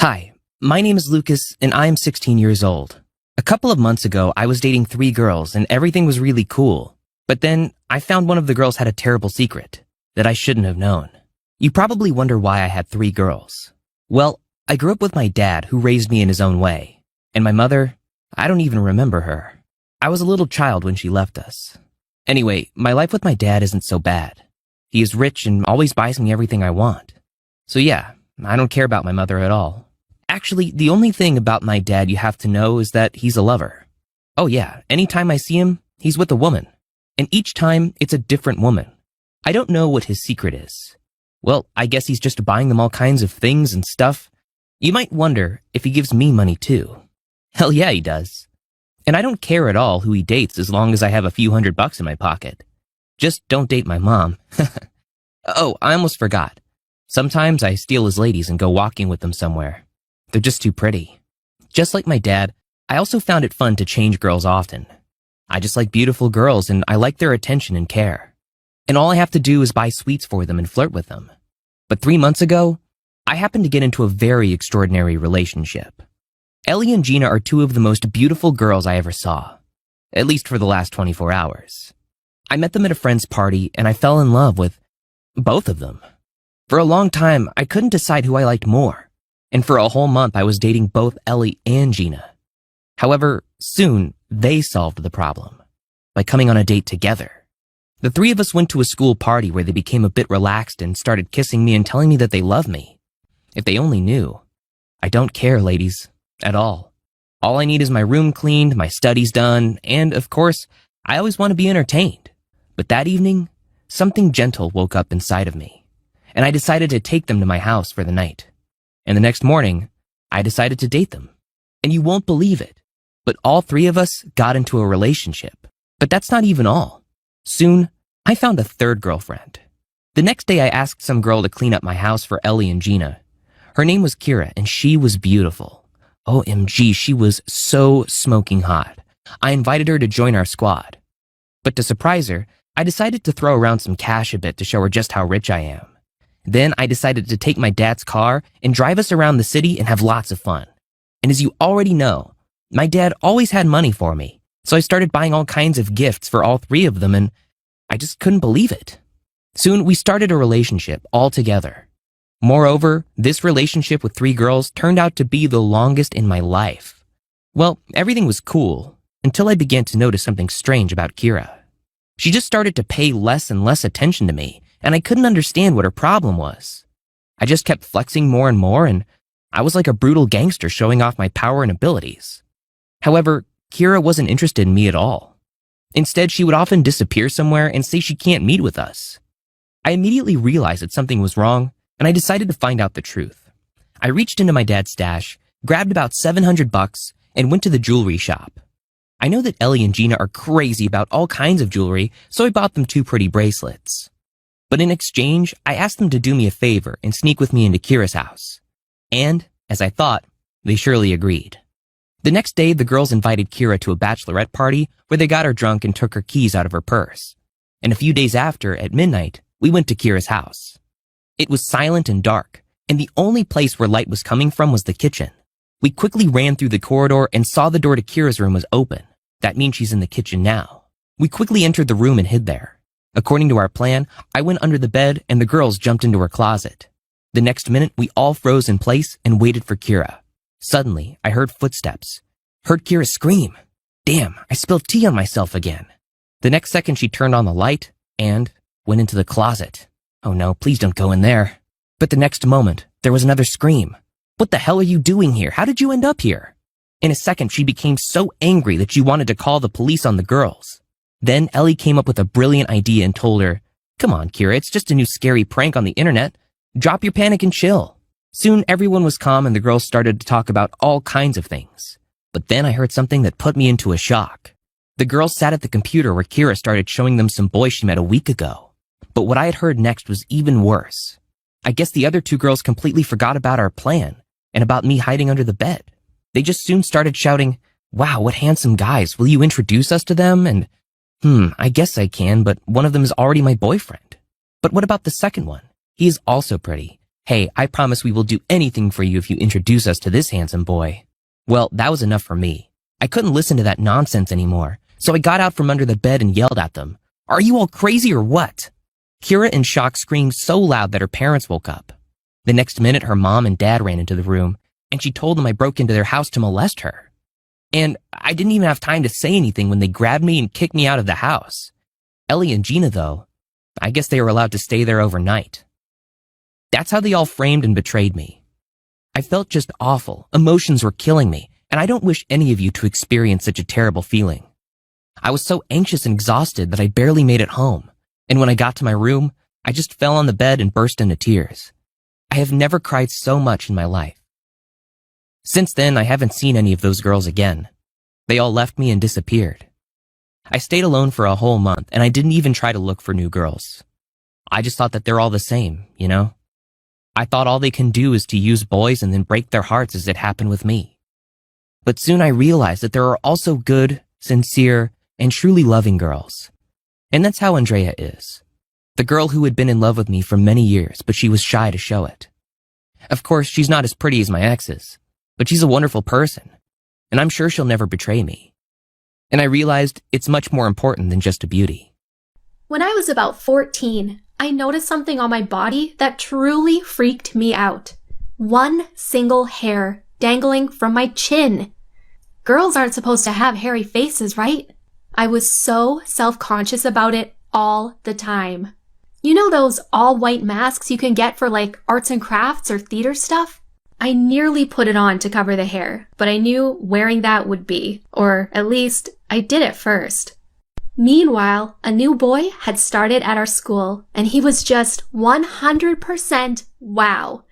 Hi, my name is Lucas and I am 16 years old. A couple of months ago, I was dating 3 girls and everything was really cool. But then I found one of the girls had a terrible secret that I shouldn't have known. You probably wonder why I had 3 girls. Well, I grew up with my dad who raised me in his own way. And my mother, I don't even remember her. I was a little child when she left us. Anyway, my life with my dad isn't so bad. He is rich and always buys me everything I want. So yeah, I don't care about my mother at all. Actually, the only thing about my dad you have to know is that he's a lover. Oh yeah, anytime I see him, he's with a woman. And each time, it's a different woman. I don't know what his secret is. Well, I guess he's just buying them all kinds of things and stuff. You might wonder if he gives me money too. Hell yeah, he does. And I don't care at all who he dates as long as I have a few $100 in my pocket. Just don't date my mom. Oh, I almost forgot. Sometimes I steal his ladies and go walking with them somewhere. They're just too pretty. Just like my dad, I also found it fun to change girls often. I just like beautiful girls and I like their attention and care. And all I have to do is buy sweets for them and flirt with them. But 3 months ago, I happened to get into a very extraordinary relationship. Ellie and Gina are 2 of the most beautiful girls I ever saw. At least for the last 24 hours. I met them at a friend's party and I fell in love with both of them. For a long time, I couldn't decide who I liked more. And for a whole month, I was dating both Ellie and Gina. However, soon, they solved the problem by coming on a date together. The 3 of us went to a school party where they became a bit relaxed and started kissing me and telling me that they love me. If they only knew. I don't care, ladies, at all. All I need is my room cleaned, my studies done, and, of course, I always want to be entertained. But that evening, something gentle woke up inside of me, and I decided to take them to my house for the night. And the next morning, I decided to date them. And you won't believe it, but all 3 of us got into a relationship. But that's not even all. Soon, I found a 3rd girlfriend. The next day, I asked some girl to clean up my house for Ellie and Gina. Her name was Kira, and she was beautiful. OMG, she was so smoking hot. I invited her to join our squad. But to surprise her, I decided to throw around some cash a bit to show her just how rich I am. Then I decided to take my dad's car and drive us around the city and have lots of fun. And as you already know, my dad always had money for me, so I started buying all kinds of gifts for all 3 of them and I just couldn't believe it. Soon we started a relationship all together. Moreover, this relationship with 3 girls turned out to be the longest in my life. Well, everything was cool until I began to notice something strange about Kira. She just started to pay less and less attention to me, and I couldn't understand what her problem was. I just kept flexing more and more, and I was like a brutal gangster showing off my power and abilities. However, Kira wasn't interested in me at all. Instead, she would often disappear somewhere and say she can't meet with us. I immediately realized that something was wrong, and I decided to find out the truth. I reached into my dad's stash, grabbed about $700, and went to the jewelry shop. I know that Ellie and Gina are crazy about all kinds of jewelry, so I bought them 2 pretty bracelets. But in exchange, I asked them to do me a favor and sneak with me into Kira's house. And, as I thought, they surely agreed. The next day, the girls invited Kira to a bachelorette party where they got her drunk and took her keys out of her purse. And a few days after, at midnight, we went to Kira's house. It was silent and dark, and the only place where light was coming from was the kitchen. We quickly ran through the corridor and saw the door to Kira's room was open. That means she's in the kitchen now. We quickly entered the room and hid there. According to our plan, I went under the bed and the girls jumped into her closet. The next minute, we all froze in place and waited for Kira. Suddenly, I heard footsteps. Heard Kira scream. Damn, I spilled tea on myself again. The next second, she turned on the light and went into the closet. Oh no, please don't go in there. But the next moment, there was another scream. What the hell are you doing here? How did you end up here? In a second, she became so angry that she wanted to call the police on the girls. Then Ellie came up with a brilliant idea and told her, "Come on, Kira, it's just a new scary prank on the internet. Drop your panic and chill." Soon everyone was calm and the girls started to talk about all kinds of things. But then I heard something that put me into a shock. The girls sat at the computer where Kira started showing them some boy she met a week ago. But what I had heard next was even worse. I guess the other 2 girls completely forgot about our plan and about me hiding under the bed. They just soon started shouting, "Wow, what handsome guys. Will you introduce us to them?" And, I guess I can, but one of them is already my boyfriend. But what about the second one? He is also pretty. "Hey, I promise we will do anything for you if you introduce us to this handsome boy." Well, that was enough for me. I couldn't listen to that nonsense anymore, so I got out from under the bed and yelled at them. "Are you all crazy or what?" Kira in shock screamed so loud that her parents woke up. The next minute, her mom and dad ran into the room, and she told them I broke into their house to molest her. And I didn't even have time to say anything when they grabbed me and kicked me out of the house. Ellie and Gina, though, I guess they were allowed to stay there overnight. That's how they all framed and betrayed me. I felt just awful. Emotions were killing me, and I don't wish any of you to experience such a terrible feeling. I was so anxious and exhausted that I barely made it home, and when I got to my room, I just fell on the bed and burst into tears. I have never cried so much in my life. Since then, I haven't seen any of those girls again. They all left me and disappeared. I stayed alone for a whole month, and I didn't even try to look for new girls. I just thought that they're all the same, you know? I thought all they can do is to use boys and then break their hearts as it happened with me. But soon I realized that there are also good, sincere, and truly loving girls. And that's how Andrea is. The girl who had been in love with me for many years, but she was shy to show it. Of course, she's not as pretty as my exes, but she's a wonderful person, and I'm sure she'll never betray me. And I realized it's much more important than just a beauty. When I was about 14, I noticed something on my body that truly freaked me out. One single hair dangling from my chin. Girls aren't supposed to have hairy faces, right? I was so self-conscious about it all the time. You know those all-white masks you can get for like arts and crafts or theater stuff? I nearly put it on to cover the hair, but I knew wearing that would be, or at least I did at first. Meanwhile, a new boy had started at our school, and he was just 100% wow.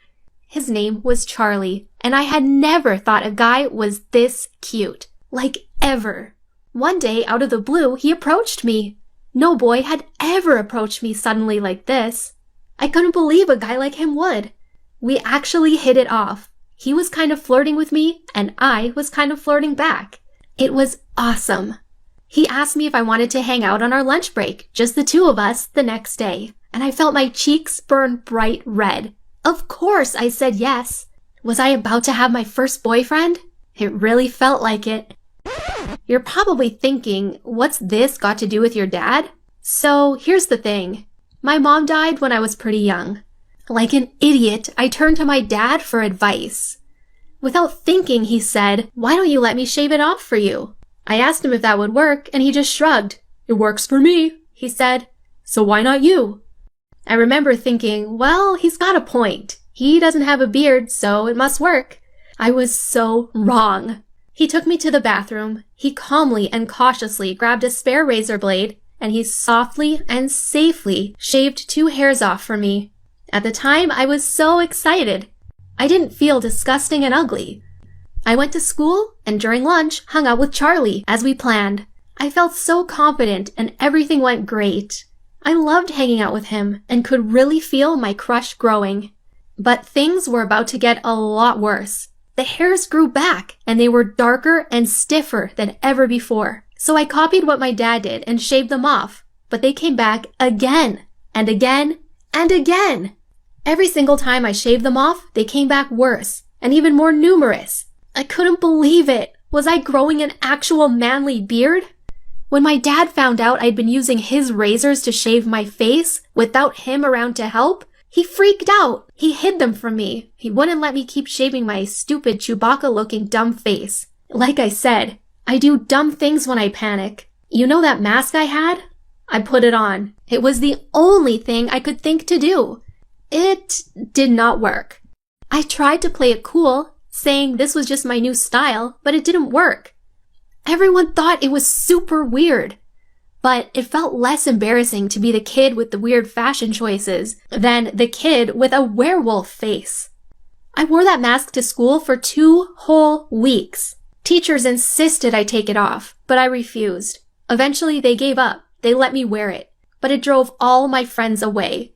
His name was Charlie, and I had never thought a guy was this cute. Like, ever. One day, out of the blue, he approached me. No boy had ever approached me suddenly like this. I couldn't believe a guy like him would. We actually hit it off. He was kind of flirting with me, and I was kind of flirting back. It was awesome. He asked me if I wanted to hang out on our lunch break, just the two of us, the next day, and I felt my cheeks burn bright red. Of course I said yes. Was I about to have my first boyfriend? It really felt like it. You're probably thinking, what's this got to do with your dad? So here's the thing. My mom died when I was pretty young. Like an idiot, I turned to my dad for advice. Without thinking, he said, "Why don't you let me shave it off for you?" I asked him if that would work, and he just shrugged. "It works for me," he said. "So why not you?" I remember thinking, well, he's got a point. He doesn't have a beard, so it must work. I was so wrong. He took me to the bathroom. He calmly and cautiously grabbed a spare razor blade, and he softly and safely shaved 2 hairs off for me. At the time, I was so excited. I didn't feel disgusting and ugly. I went to school and during lunch hung out with Charlie as we planned. I felt so confident and everything went great. I loved hanging out with him and could really feel my crush growing. But things were about to get a lot worse. The hairs grew back and they were darker and stiffer than ever before. So I copied what my dad did and shaved them off. But they came back again and again and again. Every single time I shaved them off, they came back worse and even more numerous. I couldn't believe it. Was I growing an actual manly beard? When my dad found out I'd been using his razors to shave my face without him around to help, he freaked out. He hid them from me. He wouldn't let me keep shaving my stupid Chewbacca-looking dumb face. Like I said, I do dumb things when I panic. You know that mask I had? I put it on. It was the only thing I could think to do. It did not work. I tried to play it cool, saying this was just my new style, but it didn't work. Everyone thought it was super weird. But it felt less embarrassing to be the kid with the weird fashion choices than the kid with a werewolf face. I wore that mask to school for 2 whole weeks. Teachers insisted I take it off, but I refused. Eventually they gave up. They let me wear it, but it drove all my friends away.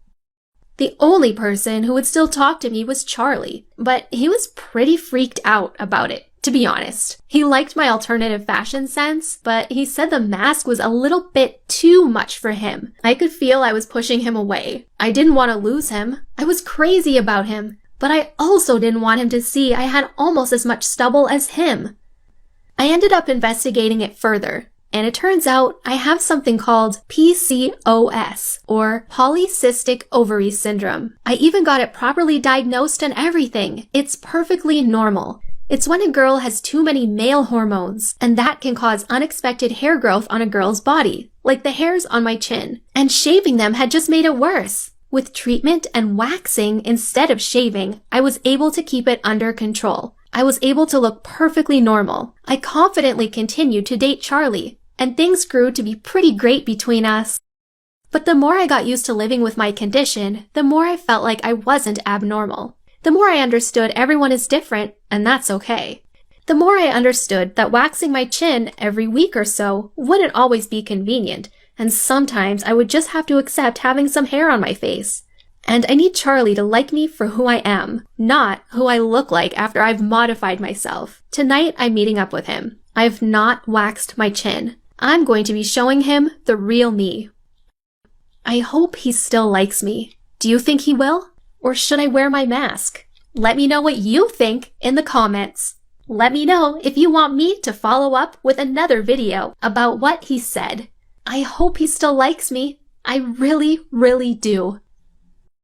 The only person who would still talk to me was Charlie, but he was pretty freaked out about it. to be honest. He liked my alternative fashion sense, but he said the mask was a little bit too much for him. I could feel I was pushing him away. I didn't want to lose him. I was crazy about him, but I also didn't want him to see I had almost as much stubble as him. I ended up investigating it further, and it turns out I have something called PCOS, or Polycystic Ovary Syndrome. I even got it properly diagnosed and everything. It's perfectly normal. It's when a girl has too many male hormones, and that can cause unexpected hair growth on a girl's body, like the hairs on my chin. And shaving them had just made it worse. With treatment and waxing instead of shaving, I was able to keep it under control. I was able to look perfectly normal. I confidently continued to date Charlie, and things grew to be pretty great between us. But the more I got used to living with my condition, the more I felt like I wasn't abnormal. The more I understood everyone is different, and that's okay. The more I understood that waxing my chin every week or so wouldn't always be convenient, and sometimes I would just have to accept having some hair on my face. And I need Charlie to like me for who I am, not who I look like after I've modified myself. Tonight I'm meeting up with him. I've not waxed my chin. I'm going to be showing him the real me. I hope he still likes me. Do you think he will? Or should I wear my mask? Let me know what you think in the comments. Let me know if you want me to follow up with another video about what he said. I hope he still likes me. I really, really do.